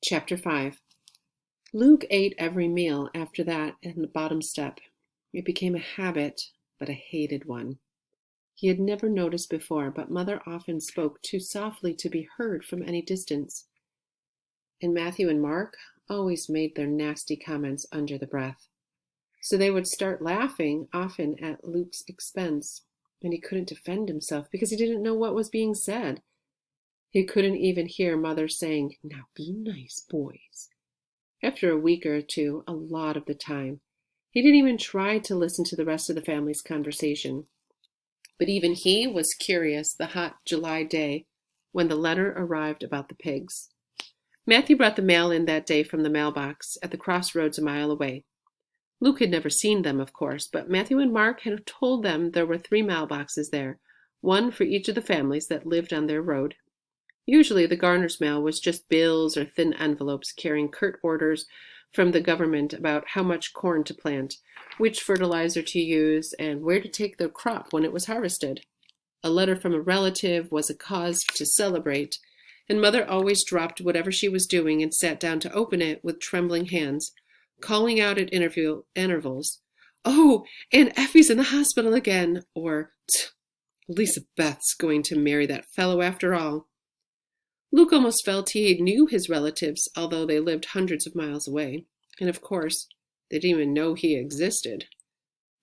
Chapter 5. Luke ate every meal after that in the bottom step. It became a habit, but a hated one. He had never noticed before, but Mother often spoke too softly to be heard from any distance. And Matthew and Mark always made their nasty comments under the breath. So they would start laughing, often at Luke's expense, and he couldn't defend himself because he didn't know what was being said. He couldn't even hear Mother saying, "Now be nice, boys." After a week or two, a lot of the time, he didn't even try to listen to the rest of the family's conversation. But even he was curious the hot July day when the letter arrived about the pigs. Matthew brought the mail in that day from the mailbox at the crossroads a mile away. Luke had never seen them, of course, but Matthew and Mark had told them there were 3 mailboxes there, one for each of the families that lived on their road. Usually the gardener's mail was just bills or thin envelopes carrying curt orders from the government about how much corn to plant, which fertilizer to use, and where to take the crop when it was harvested. A letter from a relative was a cause to celebrate, and Mother always dropped whatever she was doing and sat down to open it with trembling hands, calling out at intervals, "Oh, Aunt Effie's in the hospital again," or "Lisa Beth's going to marry that fellow after all." Luke almost felt he knew his relatives, although they lived hundreds of miles away. And of course, they didn't even know he existed.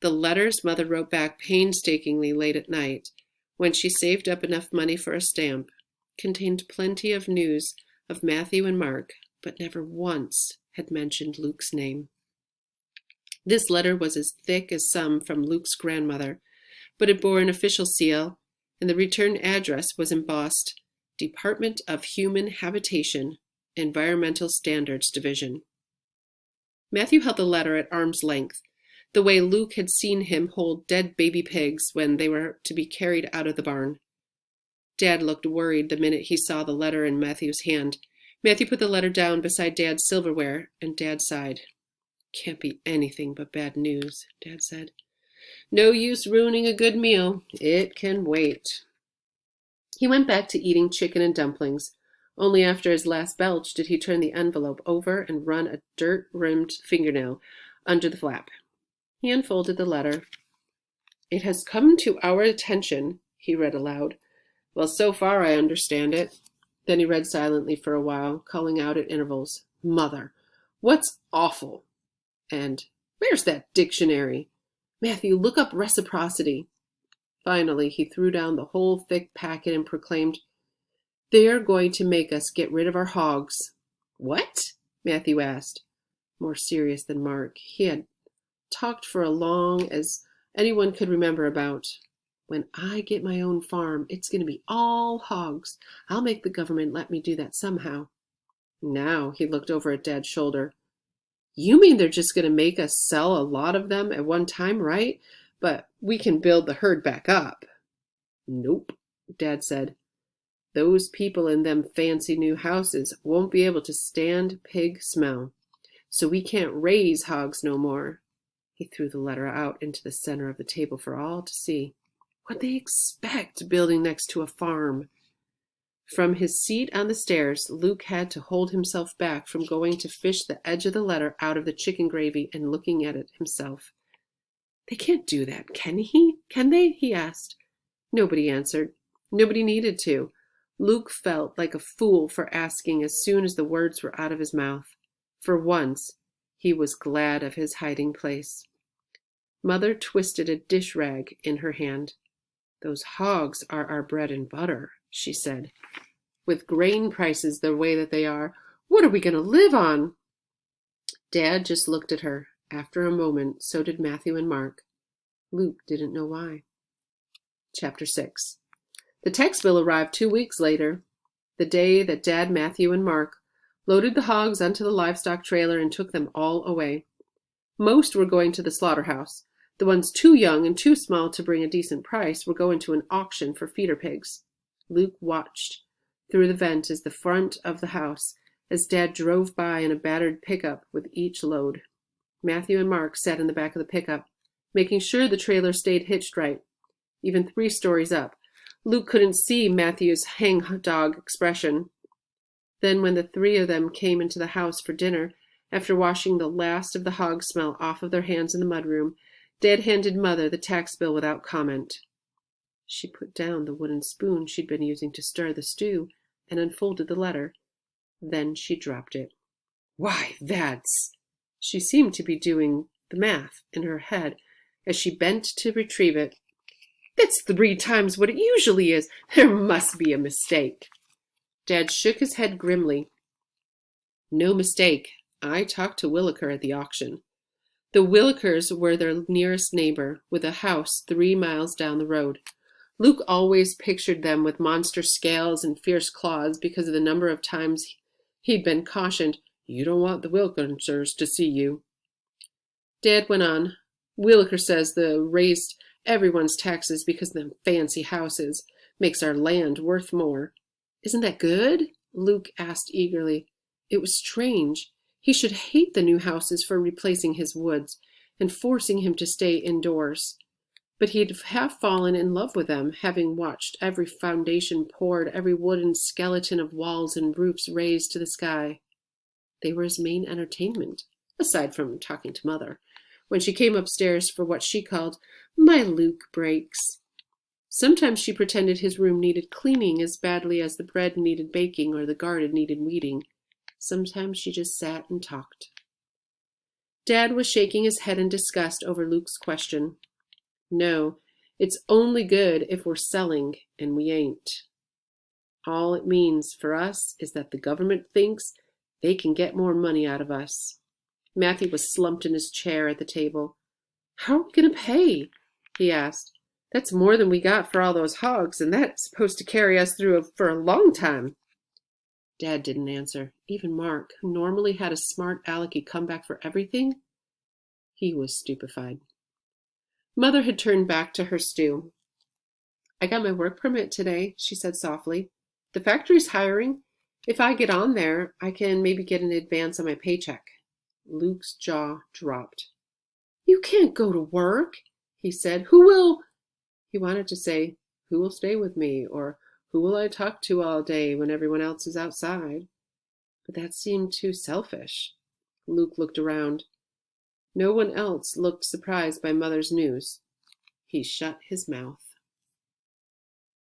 The letters Mother wrote back painstakingly late at night, when she saved up enough money for a stamp, contained plenty of news of Matthew and Mark, but never once had mentioned Luke's name. This letter was as thick as some from Luke's grandmother, but it bore an official seal, and the return address was embossed, Department of Human Habitation, Environmental Standards Division. Matthew held the letter at arm's length, the way Luke had seen him hold dead baby pigs when they were to be carried out of the barn. Dad looked worried the minute he saw the letter in Matthew's hand. Matthew put the letter down beside Dad's silverware, and Dad sighed. "Can't be anything but bad news," Dad said. "No use ruining a good meal. It can wait." He went back to eating chicken and dumplings. Only after his last belch did he turn the envelope over and run a dirt-rimmed fingernail under the flap. He unfolded the letter. "It has come to our attention," he read aloud. "Well, so far I understand it." Then he read silently for a while, calling out at intervals, "Mother, what's awful?" And, "Where's that dictionary? Matthew, look up reciprocity." Finally, he threw down the whole thick packet and proclaimed, "They're going to make us get rid of our hogs." "What?" Matthew asked, more serious than Mark. He had talked for as long as anyone could remember about, "When I get my own farm, it's going to be all hogs. I'll make the government let me do that somehow." Now he looked over at Dad's shoulder. "You mean they're just going to make us sell a lot of them at one time, right? But we can build the herd back up." "Nope," Dad said. "Those people in them fancy new houses won't be able to stand pig smell. So we can't raise hogs no more." He threw the letter out into the center of the table for all to see. What'd they expect, building next to a farm? From his seat on the stairs, Luke had to hold himself back from going to fish the edge of the letter out of the chicken gravy and looking at it himself. "They can't do that, can they?" he asked. Nobody answered. Nobody needed to. Luke felt like a fool for asking as soon as the words were out of his mouth. For once, he was glad of his hiding place. Mother twisted a dish rag in her hand. "Those hogs are our bread and butter," she said. "With grain prices the way that they are, what are we going to live on?" Dad just looked at her. After a moment, so did Matthew and Mark. Luke didn't know why. Chapter 6. The tax bill arrived 2 weeks later, the day that Dad, Matthew, and Mark loaded the hogs onto the livestock trailer and took them all away. Most were going to the slaughterhouse. The ones too young and too small to bring a decent price were going to an auction for feeder pigs. Luke watched through the vent as the front of the house as Dad drove by in a battered pickup with each load. Matthew and Mark sat in the back of the pickup, making sure the trailer stayed hitched right, even 3 stories up. Luke couldn't see Matthew's hang-dog expression. Then when the three of them came into the house for dinner, after washing the last of the hog smell off of their hands in the mudroom, Dad handed Mother the tax bill without comment. She put down the wooden spoon she'd been using to stir the stew and unfolded the letter. Then she dropped it. Why, that's... She seemed to be doing the math in her head as she bent to retrieve it. That's 3 times what it usually is. There must be a mistake. Dad shook his head grimly. No mistake. I talked to Williker at the auction. The Willikers were their nearest neighbor, with a house 3 miles down the road. Luke always pictured them with monster scales and fierce claws because of the number of times he'd been cautioned, "You don't want the Wilkinsers to see you." Dad went on. Williker says they raised everyone's taxes because of them fancy houses. Makes our land worth more. Isn't that good? Luke asked eagerly. It was strange. He should hate the new houses for replacing his woods and forcing him to stay indoors. But he'd half fallen in love with them, having watched every foundation poured, every wooden skeleton of walls and roofs raised to the sky. They were his main entertainment, aside from talking to Mother, when she came upstairs for what she called my Luke breaks. Sometimes she pretended his room needed cleaning as badly as the bread needed baking or the garden needed weeding. Sometimes she just sat and talked. Dad was shaking his head in disgust over Luke's question. No, it's only good if we're selling, and we ain't. All it means for us is that the government thinks they can get more money out of us. Matthew was slumped in his chair at the table. How are we going to pay? He asked. That's more than we got for all those hogs, and that's supposed to carry us through for a long time. Dad didn't answer. Even Mark, who normally had a smart alecky comeback for everything, he was stupefied. Mother had turned back to her stew. I got my work permit today, she said softly. The factory's hiring. If I get on there, I can maybe get an advance on my paycheck. Luke's jaw dropped. You can't go to work, he said. Who will... He wanted to say, who will stay with me, or who will I talk to all day when everyone else is outside? But that seemed too selfish. Luke looked around. No one else looked surprised by Mother's news. He shut his mouth.